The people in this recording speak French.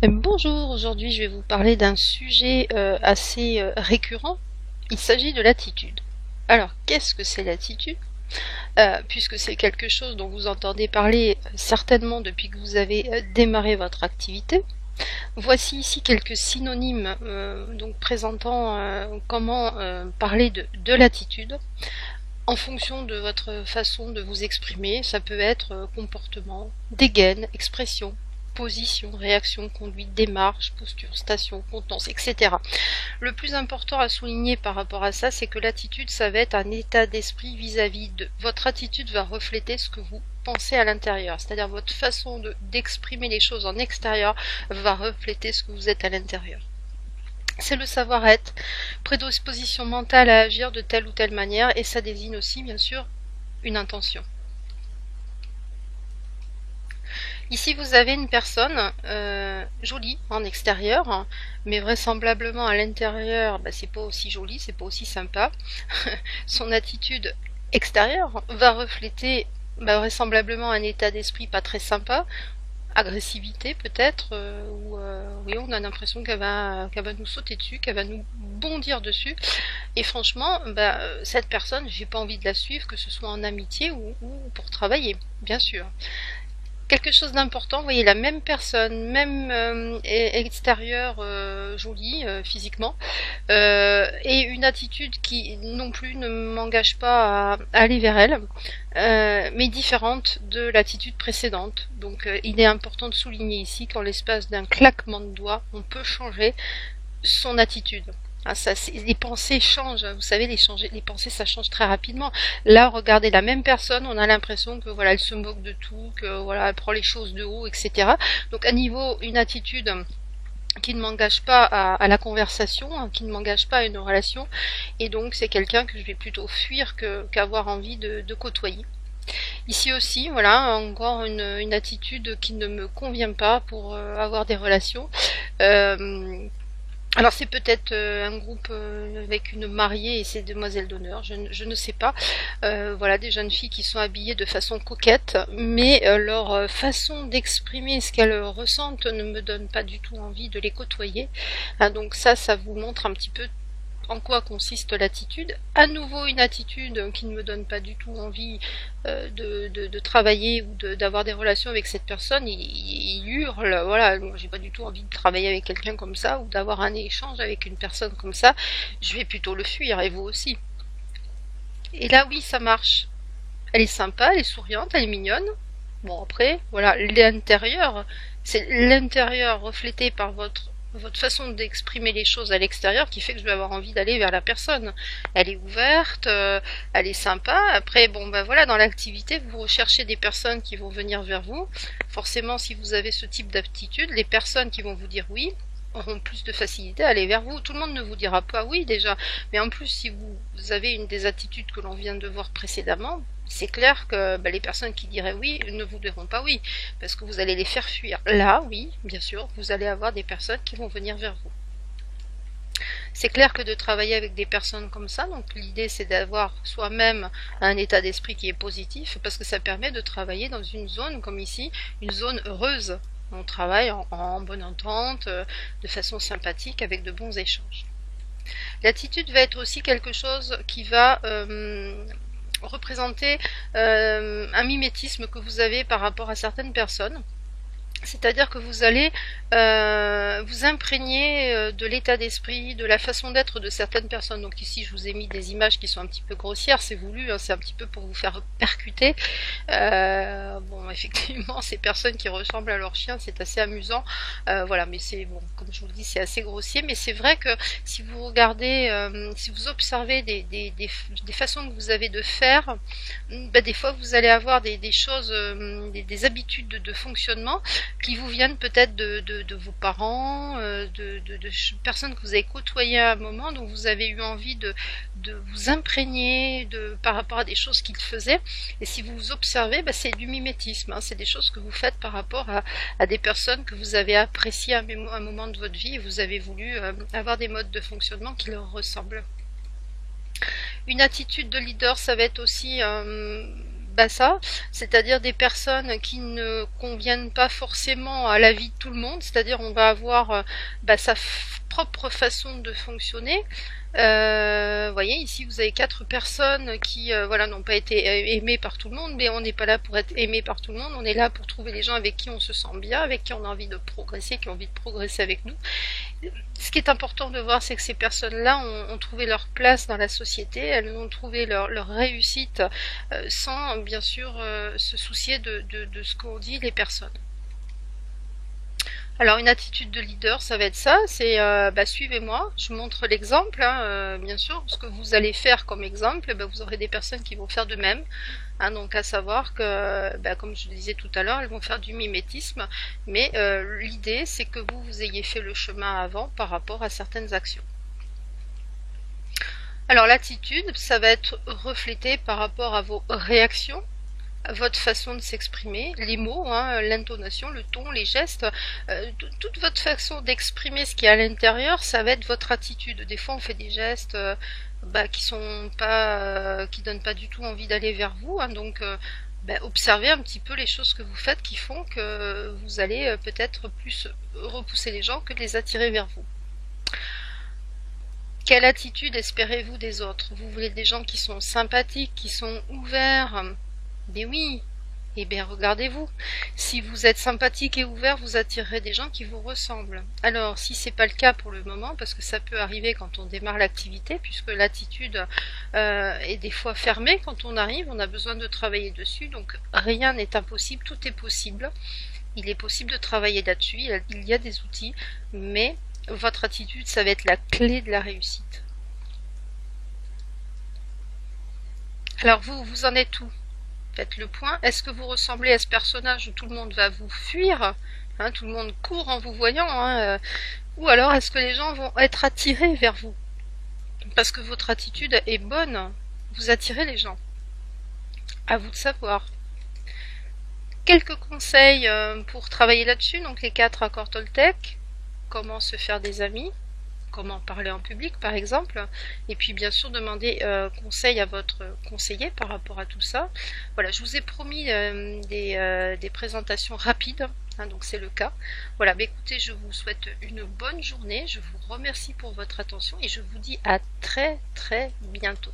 Bonjour, aujourd'hui je vais vous parler d'un sujet assez récurrent. Il s'agit de l'attitude. Alors, qu'est-ce que c'est l'attitude? Puisque c'est quelque chose dont vous entendez parler certainement depuis que vous avez démarré votre activité. Voici ici quelques synonymes donc présentant comment parler de l'attitude. En fonction de votre façon de vous exprimer, ça peut être comportement, dégaine, expression, position, réaction, conduite, démarche, posture, station, contenance, etc. Le plus important à souligner par rapport à ça, c'est que l'attitude, ça va être un état d'esprit vis-à-vis de... Votre attitude va refléter ce que vous pensez à l'intérieur, c'est-à-dire votre façon d'exprimer les choses en extérieur va refléter ce que vous êtes à l'intérieur. C'est le savoir-être, prédisposition mentale à agir de telle ou telle manière, et ça désigne aussi, bien sûr, une intention. Ici, vous avez une personne jolie en extérieur, mais vraisemblablement à l'intérieur, c'est pas aussi joli, c'est pas aussi sympa. Son attitude extérieure va refléter vraisemblablement un état d'esprit pas très sympa, agressivité peut-être, oui, on a l'impression qu'elle va nous sauter dessus, qu'elle va nous bondir dessus, et franchement, cette personne, j'ai pas envie de la suivre, que ce soit en amitié ou pour travailler, bien sûr. Quelque chose d'important, vous voyez la même personne, même extérieure, jolie physiquement, et une attitude qui non plus ne m'engage pas à aller vers elle, mais différente de l'attitude précédente. Donc il est important de souligner ici qu'en l'espace d'un claquement de doigts, on peut changer son attitude. Ah, ça, les pensées changent, vous savez, les pensées ça change très rapidement. Là, regardez la même personne, on a l'impression que voilà, elle se moque de tout, que voilà, elle prend les choses de haut, etc. Donc à niveau une attitude qui ne m'engage pas à la conversation, hein, qui ne m'engage pas à une relation, et donc c'est quelqu'un que je vais plutôt fuir qu'avoir envie de côtoyer. Ici aussi, voilà, encore une attitude qui ne me convient pas pour avoir des relations. Alors c'est peut-être un groupe avec une mariée et ses demoiselles d'honneur, je ne sais pas. Voilà, des jeunes filles qui sont habillées de façon coquette, mais leur façon d'exprimer ce qu'elles ressentent ne me donne pas du tout envie de les côtoyer. Hein, donc ça vous montre un petit peu en quoi consiste l'attitude. À nouveau une attitude qui ne me donne pas du tout envie de travailler ou d'avoir des relations avec cette personne. Il hurle, voilà, j'ai pas du tout envie de travailler avec quelqu'un comme ça ou d'avoir un échange avec une personne comme ça. Je vais plutôt le fuir, et vous aussi. Et là oui, ça marche. Elle est sympa, elle est souriante, elle est mignonne. Bon après, voilà, l'intérieur, c'est l'intérieur reflété par votre façon d'exprimer les choses à l'extérieur qui fait que je vais avoir envie d'aller vers la personne. Elle est ouverte, elle est sympa. Après, bon voilà, dans l'activité, vous recherchez des personnes qui vont venir vers vous. Forcément, si vous avez ce type d'aptitude, les personnes qui vont vous dire oui auront plus de facilité à aller vers vous. Tout le monde ne vous dira pas oui déjà, mais en plus si vous avez une des attitudes que l'on vient de voir précédemment, c'est clair que les personnes qui diraient oui ne vous diront pas oui, parce que vous allez les faire fuir. Là, oui, bien sûr, vous allez avoir des personnes qui vont venir vers vous. C'est clair que de travailler avec des personnes comme ça, donc l'idée c'est d'avoir soi-même un état d'esprit qui est positif, parce que ça permet de travailler dans une zone comme ici, une zone heureuse. On travaille en bonne entente, de façon sympathique, avec de bons échanges. L'attitude va être aussi quelque chose qui va représenter un mimétisme que vous avez par rapport à certaines personnes. C'est-à-dire que vous allez vous imprégner de l'état d'esprit, de la façon d'être de certaines personnes. Donc ici, je vous ai mis des images qui sont un petit peu grossières, c'est voulu, hein, c'est un petit peu pour vous faire percuter. Bon, effectivement, ces personnes qui ressemblent à leur chien, c'est assez amusant. Voilà, mais c'est bon, comme je vous le dis, c'est assez grossier. Mais c'est vrai que si vous regardez, si vous observez des façons que vous avez de faire, des fois vous allez avoir des choses, des habitudes de fonctionnement qui vous viennent peut-être de vos parents, de personnes que vous avez côtoyées à un moment, dont vous avez eu envie de vous imprégner par rapport à des choses qu'ils faisaient. Et si vous vous observez, c'est du mimétisme, hein, c'est des choses que vous faites par rapport à des personnes que vous avez appréciées à un moment de votre vie et vous avez voulu avoir des modes de fonctionnement qui leur ressemblent. Une attitude de leader, ça va être aussi bah ça, c'est-à-dire des personnes qui ne conviennent pas forcément à la vie de tout le monde, c'est-à-dire on va avoir bah, sa propre façon de fonctionner. Voyez, ici vous avez 4 personnes qui voilà, n'ont pas été aimées par tout le monde, mais on n'est pas là pour être aimé par tout le monde, on est là pour trouver les gens avec qui on se sent bien, avec qui on a envie de progresser, qui ont envie de progresser avec nous. Ce qui est important de voir, c'est que ces personnes-là ont trouvé leur place dans la société, elles ont trouvé leur réussite sans bien sûr se soucier de ce qu'ont dit les personnes. Alors une attitude de leader, ça va être ça, c'est bah, suivez-moi, je montre l'exemple, hein, bien sûr, ce que vous allez faire comme exemple, bah, vous aurez des personnes qui vont faire de même, hein, donc à savoir que, bah, comme je le disais tout à l'heure, elles vont faire du mimétisme, mais l'idée c'est que vous ayez fait le chemin avant par rapport à certaines actions. Alors l'attitude, ça va être reflété par rapport à vos réactions, votre façon de s'exprimer, les mots, hein, l'intonation, le ton, les gestes, toute votre façon d'exprimer ce qui est à l'intérieur, ça va être votre attitude. Des fois, on fait des gestes bah, qui sont pas, qui donnent pas du tout envie d'aller vers vous, hein, donc bah, observez un petit peu les choses que vous faites qui font que vous allez peut-être plus repousser les gens que de les attirer vers vous. Quelle attitude espérez-vous des autres? Vous voulez des gens qui sont sympathiques, qui sont ouverts? Mais oui, eh bien regardez-vous. Si vous êtes sympathique et ouvert, vous attirerez des gens qui vous ressemblent. Alors, si c'est pas le cas pour le moment, parce que ça peut arriver quand on démarre l'activité, puisque l'attitude est des fois fermée quand on arrive, on a besoin de travailler dessus, donc rien n'est impossible, tout est possible. Il est possible de travailler là-dessus, il y a des outils, mais votre attitude, ça va être la clé de la réussite. Alors vous en êtes où? Faites le point. Est-ce que vous ressemblez à ce personnage où tout le monde va vous fuir, hein, tout le monde court en vous voyant, hein, ou alors est-ce que les gens vont être attirés vers vous? Parce que votre attitude est bonne, vous attirez les gens. À vous de savoir. Quelques conseils pour travailler là-dessus, donc les 4 accords Toltec, comment se faire des amis, comment parler en public par exemple, et puis bien sûr demander conseil à votre conseiller par rapport à tout ça. Voilà, je vous ai promis des présentations rapides, hein, donc c'est le cas. Voilà, bah écoutez, je vous souhaite une bonne journée, je vous remercie pour votre attention et je vous dis à très très bientôt.